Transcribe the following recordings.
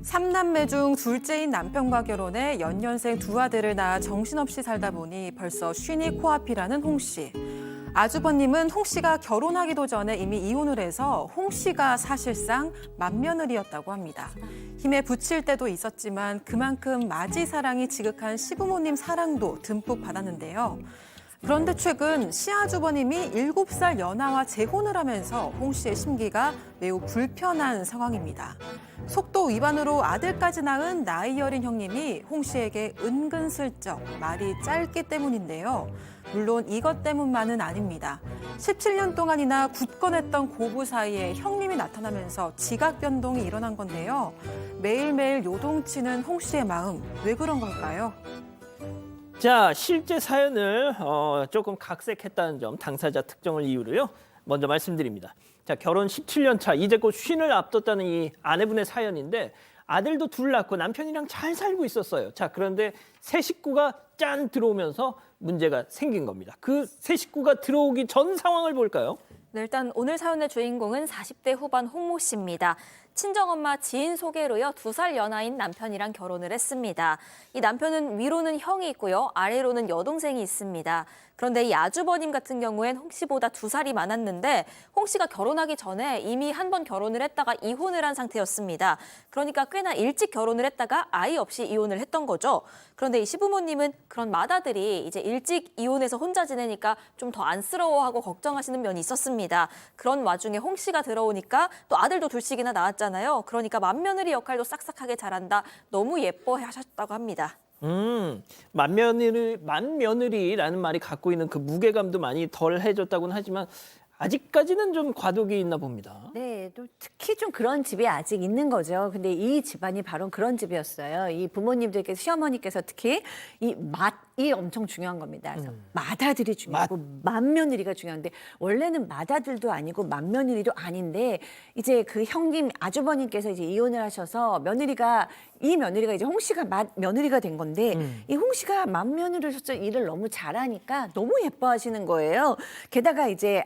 삼남매 중 둘째인 남편과 결혼해 연년생 두 아들을 낳아 정신없이 살다 보니 벌써 쉰이 코앞이라는 홍 씨. 아주버님은 홍 씨가 결혼하기도 전에 이미 이혼을 해서 홍 씨가 사실상 맏며느리였다고 합니다. 힘에 부칠 때도 있었지만 그만큼 맞이 사랑이 지극한 시부모님 사랑도 듬뿍 받았는데요. 그런데 최근 시아주버님이 7살 연하와 재혼을 하면서 홍 씨의 심기가 매우 불편한 상황입니다. 속도 위반으로 아들까지 낳은 나이 어린 형님이 홍 씨에게 은근슬쩍 말이 짧기 때문인데요. 물론 이것 때문만은 아닙니다. 17년 동안이나 굳건했던 고부 사이에 형님이 나타나면서 지각 변동이 일어난 건데요. 매일매일 요동치는 홍 씨의 마음, 왜 그런 걸까요? 자, 실제 사연을 조금 각색했다는 점, 당사자 특정을 이유로요. 먼저 말씀드립니다. 자, 결혼 17년 차, 이제 곧 쉰을 앞뒀다는 이 아내분의 사연인데 아들도 둘 낳고 남편이랑 잘 살고 있었어요. 자, 그런데 새 식구가 짠 들어오면서 문제가 생긴 겁니다. 그 새 식구가 들어오기 전 상황을 볼까요? 네, 일단 오늘 사연의 주인공은 40대 후반 홍모 씨입니다. 친정엄마 지인 소개로요, 2살 연하인 남편이랑 결혼을 했습니다. 이 남편은 위로는 형이 있고요, 아래로는 여동생이 있습니다. 그런데 이 아주버님 같은 경우엔 홍 씨보다 2살이 많았는데 홍 씨가 결혼하기 전에 이미 한 번 결혼을 했다가 이혼을 한 상태였습니다. 그러니까 꽤나 일찍 결혼을 했다가 아이 없이 이혼을 했던 거죠. 그런데 이 시부모님은 그런 맏아들이 이제 일찍 이혼해서 혼자 지내니까 좀 더 안쓰러워하고 걱정하시는 면이 있었습니다. 그런 와중에 홍 씨가 들어오니까 또 아들도 둘씩이나 낳았잖아요. 그러니까 맏며느리 역할도 싹싹하게 잘한다. 너무 예뻐하셨다고 합니다. 맏며느리라는 말이 갖고 있는 그 무게감도 많이 덜 해줬다고는 하지만 아직까지는 좀 과도기 있나 봅니다. 네, 또 특히 좀 그런 집이 아직 있는 거죠. 근데 이 집안이 바로 그런 집이었어요. 이 부모님들께서, 시어머니께서 특히 이 맛이 엄청 중요한 겁니다. 그래서 맏아들이 중요하고 맏며느리가 중요한데 원래는 맏아들도 아니고 맏며느리도 아닌데 이제 그 형님 아주버님께서 이제 이혼을 하셔서 이 며느리가 이제 홍 씨가 맏며느리가 된 건데 이 홍 씨가 맏며느리로서 일을 너무 잘하니까 너무 예뻐하시는 거예요. 게다가 이제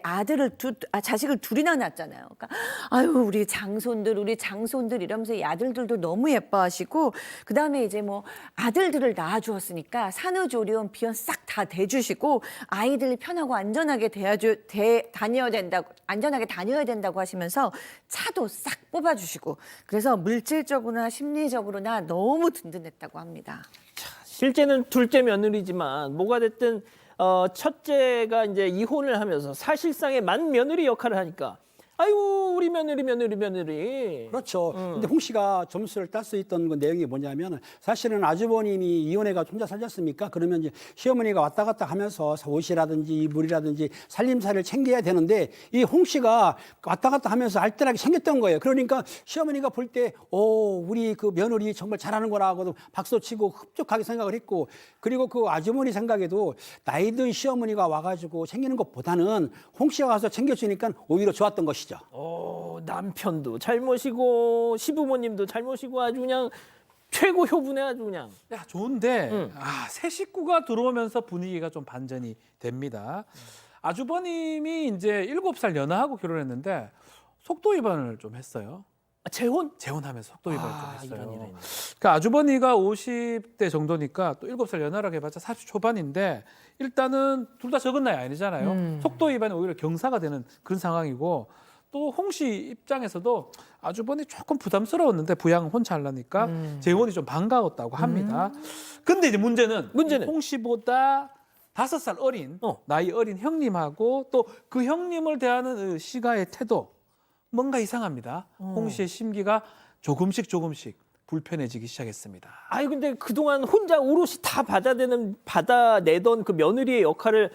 자식을 둘이나 낳았잖아요. 그러니까 아유 우리 장손들 이러면서 이 아들들도 너무 예뻐하시고 그다음에 이제 뭐 아들들을 낳아주었으니까 산후조리원 비원 싹 다 대주시고 아이들 편하고 안전하게 안전하게 다녀야 된다고 하시면서 차도 싹 뽑아주시고 그래서 물질적으로나 심리적으로나 너무 든든했다고 합니다. 실제는 둘째 며느리지만 뭐가 됐든 첫째가 이제 이혼을 하면서 사실상의 맏며느리 역할을 하니까 아이고 우리 며느리. 그렇죠. 근데 홍 씨가 점수를 딸 수 있던 그 내용이 뭐냐면 사실은 아주버님이 이혼해가 혼자 살셨습니까? 그러면 이제 시어머니가 왔다 갔다 하면서 옷이라든지 물이라든지 살림살이를 챙겨야 되는데 이 홍 씨가 왔다 갔다 하면서 알뜰하게 챙겼던 거예요. 그러니까 시어머니가 볼 때 우리 그 며느리 정말 잘하는구나 하고 박수치고 흡족하게 생각을 했고 그리고 그 아주머니 생각에도 나이 든 시어머니가 와가지고 챙기는 것보다는 홍 씨가 와서 챙겨주니까 오히려 좋았던 것이죠. 남편도 잘 모시고 시부모님도 잘 모시고 아주 그냥 최고 효부네 아주 그냥. 야, 좋은데 새 식구가 들어오면서 분위기가 좀 반전이 됩니다. 아주버님이 이제 7살 연하하고 결혼했는데 속도 위반을 좀 했어요. 재혼하면서 속도 위반을 좀 했어요. 이런. 그러니까 아주버니가 50대 정도니까 또 7살 연하라고 해봤자 40 초반인데 일단은 둘 다 적은 나이 아니잖아요. 속도 위반이 오히려 경사가 되는 그런 상황이고 또 홍 씨 입장에서도 아주버니 조금 부담스러웠는데 부양 혼자 하려니까 재혼이 좀 반가웠다고 합니다. 근데 이제 문제는 홍 씨보다 5살 어린 나이 어린 형님하고 또 그 형님을 대하는 시가의 태도 뭔가 이상합니다. 홍 씨의 심기가 조금씩 불편해지기 시작했습니다. 아니 근데 그동안 혼자 오롯이 다 받아내던 그 며느리의 역할을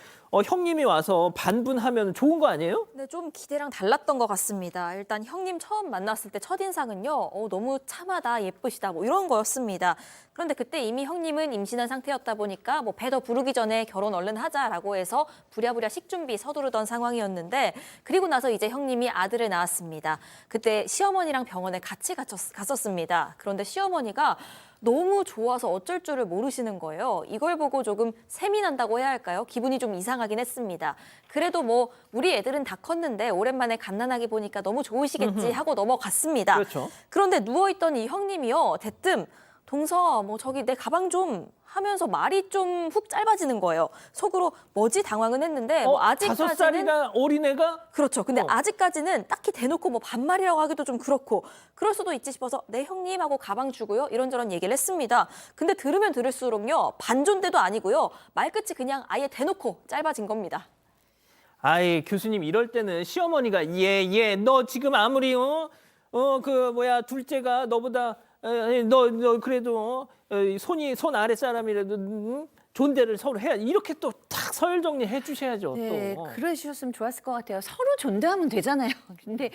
형님이 와서 반분하면 좋은 거 아니에요? 네, 좀 기대랑 달랐던 것 같습니다. 일단 형님 처음 만났을 때 첫인상은요, 너무 참하다, 예쁘시다, 뭐 이런 거였습니다. 그런데 그때 이미 형님은 임신한 상태였다 보니까 뭐 배 더 부르기 전에 결혼 얼른 하자라고 해서 부랴부랴 식준비 서두르던 상황이었는데 그리고 나서 이제 형님이 아들을 낳았습니다. 그때 시어머니랑 병원에 같이 갔었습니다. 그런데 시어머니가 너무 좋아서 어쩔 줄을 모르시는 거예요. 이걸 보고 조금 셈이 난다고 해야 할까요? 기분이 좀 이상하긴 했습니다. 그래도 뭐 우리 애들은 다 컸는데 오랜만에 갓난아기 보니까 너무 좋으시겠지 하고 넘어갔습니다. 그렇죠. 그런데 누워있던 이 형님이요. 대뜸 동서 뭐 저기 내 가방 좀 하면서 말이 좀 훅 짧아지는 거예요. 속으로 뭐지 당황은 했는데 뭐 아직까지는 5살이나 어린애가 그렇죠. 근데 아직까지는 딱히 대놓고 뭐 반말이라고 하기도 좀 그렇고 그럴 수도 있지 싶어서 네 형님 하고 가방 주고요. 이런저런 얘기를 했습니다. 근데 들으면 들을수록요. 반존대도 아니고요. 말끝이 그냥 아예 대놓고 짧아진 겁니다. 아이 교수님 이럴 때는 시어머니가 너 지금 아무리 둘째가 너보다 너 그래도 손 아래 사람이라도 존대를 서로 해야 이렇게 또 탁 서열 정리해 주셔야죠. 네, 또. 그러셨으면 좋았을 것 같아요. 서로 존대하면 되잖아요. 근데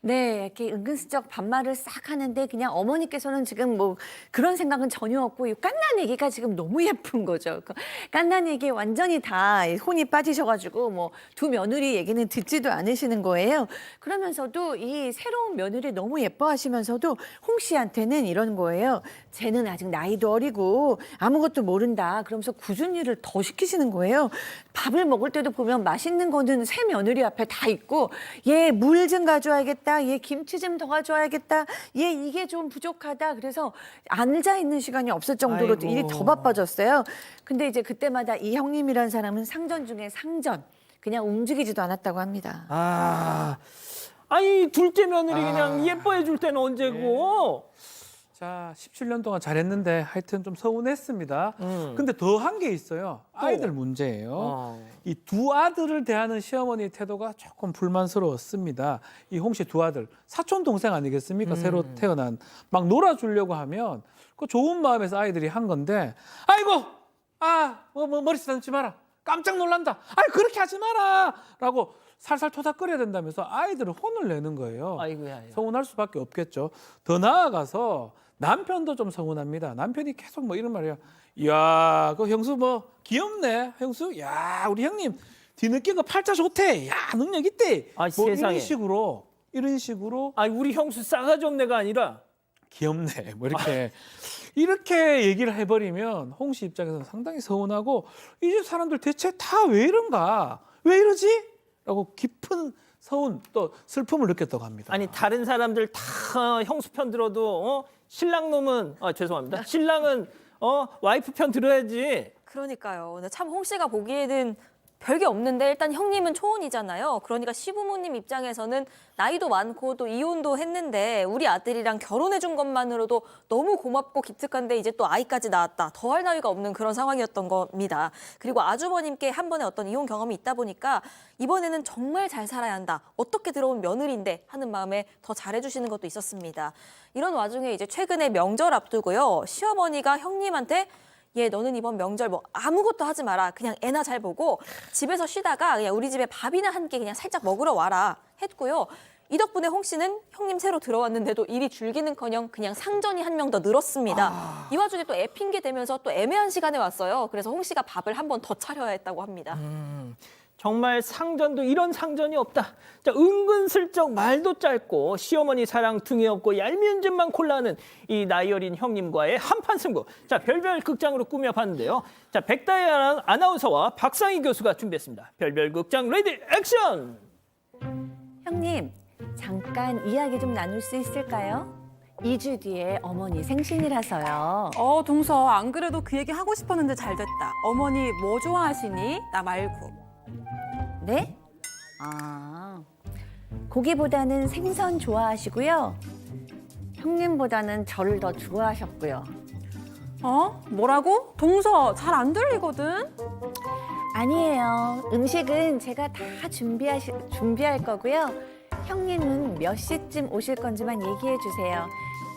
네, 이렇게 은근슬쩍 반말을 싹 하는데 그냥 어머니께서는 지금 뭐 그런 생각은 전혀 없고 이 깐난 얘기가 지금 너무 예쁜 거죠. 그 깐난 얘기에 완전히 다 혼이 빠지셔가지고 뭐 두 며느리 얘기는 듣지도 않으시는 거예요. 그러면서도 이 새로운 며느리 너무 예뻐하시면서도 홍 씨한테는 이런 거예요. 쟤는 아직 나이도 어리고 아무것도 모른다. 그러면서 굳은 일을 더 시키시는 거예요. 밥을 먹을 때도 보면 맛있는 거는 새 며느리 앞에 다 있고 얘 물 좀 가져와야겠다. 얘 김치 좀 더 가져와야겠다. 얘 이게 좀 부족하다. 그래서 앉아 있는 시간이 없을 정도로 아이고. 일이 더 바빠졌어요. 근데 이제 그때마다 이 형님이라는 사람은 상전 중에 상전. 그냥 움직이지도 않았다고 합니다. 아니 둘째 며느리 그냥 예뻐해 줄 때는 언제고? 자, 17년 동안 잘했는데 하여튼 좀 서운했습니다. 근데 더 한 게 있어요. 아이들 문제예요. 이 두 아들을 대하는 시어머니의 태도가 조금 불만스러웠습니다. 이 홍 씨 두 아들, 사촌 동생 아니겠습니까? 새로 태어난. 막 놀아주려고 하면 그 좋은 마음에서 아이들이 한 건데 아이고, 머리 쓰다듬지 마라. 깜짝 놀란다. 그렇게 하지 마라. 라고 살살 토닥거려야 된다면서 아이들을 혼을 내는 거예요. 아이고야. 서운할 수밖에 없겠죠. 더 나아가서 남편도 좀 서운합니다. 남편이 계속 뭐 이런 말이에요. 이야, 그 형수 뭐 귀엽네. 형수, 야, 우리 형님 뒤늦게 그 팔자 좋대. 야, 능력 있대. 아, 뭐 세상에. 이런 식으로 아니 우리 형수 싸가지 없네가 아니라 귀엽네. 뭐 이렇게 얘기를 해버리면 홍 씨 입장에서는 상당히 서운하고 이 집 사람들 대체 다 왜 이런가? 왜 이러지? 라고 깊은 서운 또 슬픔을 느꼈다고 합니다. 아니 다른 사람들 다 형수 편 들어도 신랑 놈은 죄송합니다. 신랑은 와이프 편 들어야지. 그러니까요. 근데 참 홍 씨가 보기에는 별게 없는데 일단 형님은 초혼이잖아요. 그러니까 시부모님 입장에서는 나이도 많고 또 이혼도 했는데 우리 아들이랑 결혼해 준 것만으로도 너무 고맙고 기특한데 이제 또 아이까지 낳았다. 더할 나위가 없는 그런 상황이었던 겁니다. 그리고 아주버님께 한 번의 어떤 이혼 경험이 있다 보니까 이번에는 정말 잘 살아야 한다. 어떻게 들어온 며느리인데 하는 마음에 더 잘해주시는 것도 있었습니다. 이런 와중에 이제 최근에 명절 앞두고요. 시어머니가 형님한테 너는 이번 명절 뭐 아무것도 하지 마라. 그냥 애나 잘 보고 집에서 쉬다가 그냥 우리 집에 밥이나 한 끼 그냥 살짝 먹으러 와라 했고요. 이 덕분에 홍 씨는 형님 새로 들어왔는데도 일이 줄기는커녕 그냥 상전이 한 명 더 늘었습니다. 이 와중에 또 애 핑계 대면서 또 애매한 시간에 왔어요. 그래서 홍 씨가 밥을 한 번 더 차려야 했다고 합니다. 정말 상전도 이런 상전이 없다. 자, 은근슬쩍 말도 짧고 시어머니 사랑 등에 없고 얄미운 짓만 콜라하는 이 나이 어린 형님과의 한판 승부. 자, 별별 극장으로 꾸며봤는데요. 자, 백다희 아나운서와 박상희 교수가 준비했습니다. 별별 극장 레디 액션! 형님, 잠깐 이야기 좀 나눌 수 있을까요? 2주 뒤에 어머니 생신이라서요. 동서 안 그래도 그 얘기 하고 싶었는데 잘 됐다. 어머니 뭐 좋아하시니? 나 말고. 네? 고기보다는 생선 좋아하시고요. 형님보다는 저를 더 좋아하셨고요. 뭐라고? 동서 잘 안 들리거든? 아니에요. 음식은 제가 다 준비할 거고요. 형님은 몇 시쯤 오실 건지만 얘기해 주세요.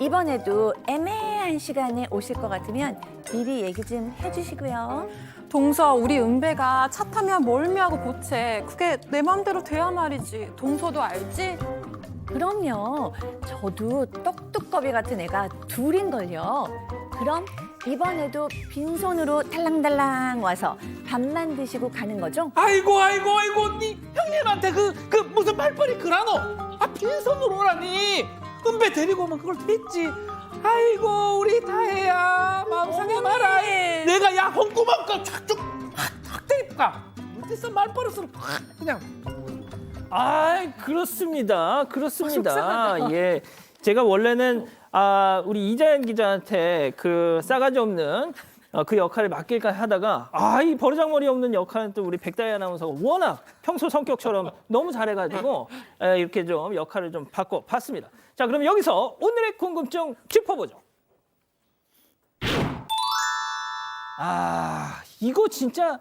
이번에도 애매한 시간에 오실 것 같으면 미리 얘기 좀 해주시고요. 동서 우리 은배가 차 타면 멀미하고 보채. 그게 내 맘대로 돼야 말이지. 동서도 알지? 그럼요. 저도 떡두꺼비 같은 애가 둘인걸요. 그럼 이번에도 빈손으로 탈랑달랑 와서 밥만 드시고 가는 거죠? 아이고 니 형님한테 그 무슨 말벌이 그라노? 빈손으로 오라니. 은배 데리고 오면 그걸 됐지. 아이고 우리 다혜야. 야 홍구멍 쫙쭉 확 때릴까? 어디서 말버릇을 확 그냥. 그렇습니다. 그렇습니다. 예. 제가 원래는 우리 이자연 기자한테 그 싸가지 없는 그 역할을 맡길까 하다가 이 버르장머리 없는 역할은 또 우리 백다희 아나운서가 워낙 평소 성격처럼 너무 잘해가지고 이렇게 좀 역할을 좀 바꿔봤습니다. 자, 그럼 여기서 오늘의 궁금증 짚어보죠. 이거 진짜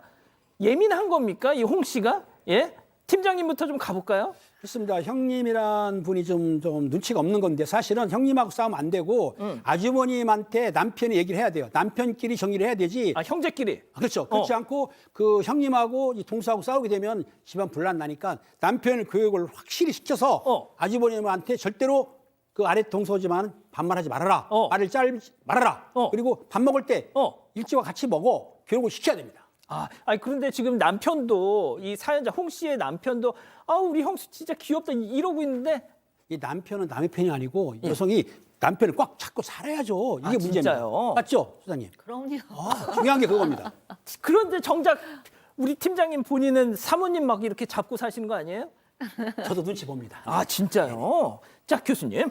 예민한 겁니까? 이 홍 씨가? 예? 팀장님부터 좀 가볼까요? 그렇습니다. 형님이란 분이 좀 눈치가 없는 건데 사실은 형님하고 싸우면 안 되고 아주버님한테 남편이 얘기를 해야 돼요. 남편끼리 정리를 해야 되지. 형제끼리. 그렇죠. 그렇지 않고 그 형님하고 이 동서하고 싸우게 되면 집안 분란 나니까 남편을 교육을 확실히 시켜서 아주버님한테 절대로 그 아래 동서지만 반말하지 말아라. 말을 짧지 말아라. 그리고 밥 먹을 때 일지와 같이 먹어. 교육을 시켜야 됩니다. 그런데 지금 남편도 이 사연자 홍 씨의 남편도 우리 형수 진짜 귀엽다 이러고 있는데 이 남편은 남의 편이 아니고 여성이 남편을 꽉 잡고 살아야죠. 이게 문제입니다. 진짜요? 맞죠, 소장님? 그럼요. 중요한 게 그겁니다. 그런데 정작 우리 팀장님 본인은 사모님 막 이렇게 잡고 사시는 거 아니에요? 저도 눈치 봅니다. 진짜요? 자, 교수님.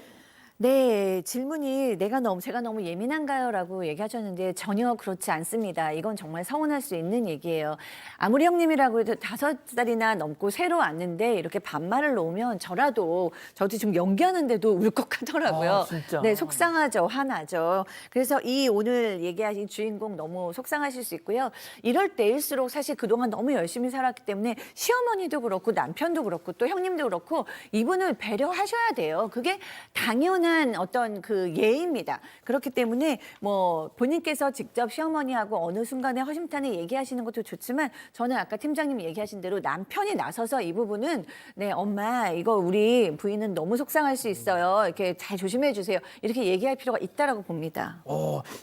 네, 질문이 제가 너무 예민한가요?라고 얘기하셨는데 전혀 그렇지 않습니다. 이건 정말 서운할 수 있는 얘기예요. 아무리 형님이라고 해도 5살이나 넘고 새로 왔는데 이렇게 반말을 놓으면 저도 지금 연기하는데도 울컥하더라고요. 진짜? 네, 속상하죠, 화나죠. 그래서 이 오늘 얘기하신 주인공 너무 속상하실 수 있고요. 이럴 때일수록 사실 그동안 너무 열심히 살았기 때문에 시어머니도 그렇고 남편도 그렇고 또 형님도 그렇고 이분을 배려하셔야 돼요. 그게 당연한 어떤 그 예입니다. 그렇기 때문에 뭐 본인께서 직접 시어머니하고 어느 순간에 허심탄회 얘기하시는 것도 좋지만 저는 아까 팀장님이 얘기하신 대로 남편이 나서서 이 부분은 네, 엄마 이거 우리 부인은 너무 속상할 수 있어요. 이렇게 잘 조심해 주세요. 이렇게 얘기할 필요가 있다라고 봅니다.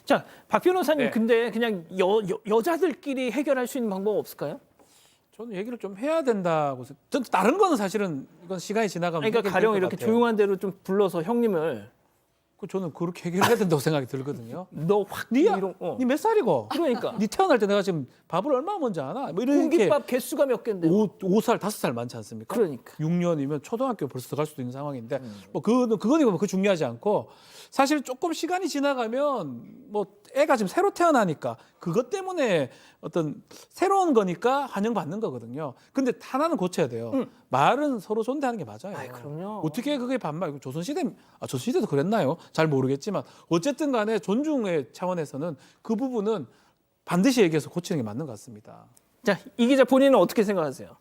자, 박 변호사님 네. 근데 그냥 여자들끼리 해결할 수 있는 방법 없을까요? 저는 얘기를 좀 해야 된다고. 전 다른 거는 사실은 이건 시간이 지나가면 그러니까 해결될 가령 것 이렇게 같아요. 조용한 데로 좀 불러서 형님을 저는 그렇게 해결해야 된다고 생각이 들거든요. 너 확 니야, 이런 니 몇 살이고? 그러니까 니 태어날 때 내가 지금 밥을 얼마나 먼저 아나? 뭐 이렇게 공깃밥 개수가 몇 개인데 5살, 5살 많지 않습니까? 그러니까. 6년이면 초등학교 벌써 갈 수도 있는 상황인데 뭐 그건 그 중요하지 않고 사실 조금 시간이 지나가면 뭐 애가 지금 새로 태어나니까 그것 때문에 어떤 새로운 거니까 환영받는 거거든요. 근데 하나는 고쳐야 돼요. 말은 서로 존대하는 게 맞아요. 그럼요. 어떻게 그게 반말? 조선시대도 그랬나요? 잘 모르겠지만 어쨌든 간에 존중의 차원에서는 그 부분은 반드시 얘기해서 고치는 게 맞는 것 같습니다. 자, 이 기자 본인은 어떻게 생각하세요?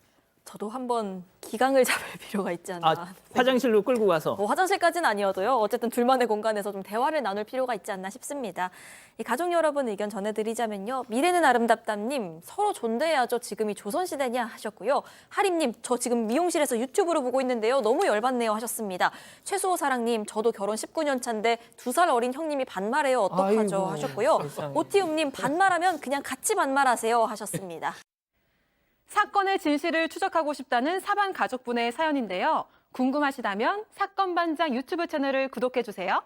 저도 한번 기강을 잡을 필요가 있지 않나. 화장실로 끌고 가서 뭐 화장실까지는 아니어도요. 어쨌든 둘만의 공간에서 좀 대화를 나눌 필요가 있지 않나 싶습니다. 이 가족 여러분 의견 전해드리자면요. 미래는 아름답다님 서로 존대해야죠. 지금이 조선시대냐 하셨고요. 하림님 저 지금 미용실에서 유튜브로 보고 있는데요. 너무 열받네요 하셨습니다. 최수호 사랑님 저도 결혼 19년 차인데 2살 어린 형님이 반말해요. 어떡하죠 아이고, 하셨고요. 세상에. 오티움님 반말하면 그냥 같이 반말하세요 하셨습니다. 사건의 진실을 추적하고 싶다는 사반 가족분의 사연인데요. 궁금하시다면 사건반장 유튜브 채널을 구독해주세요.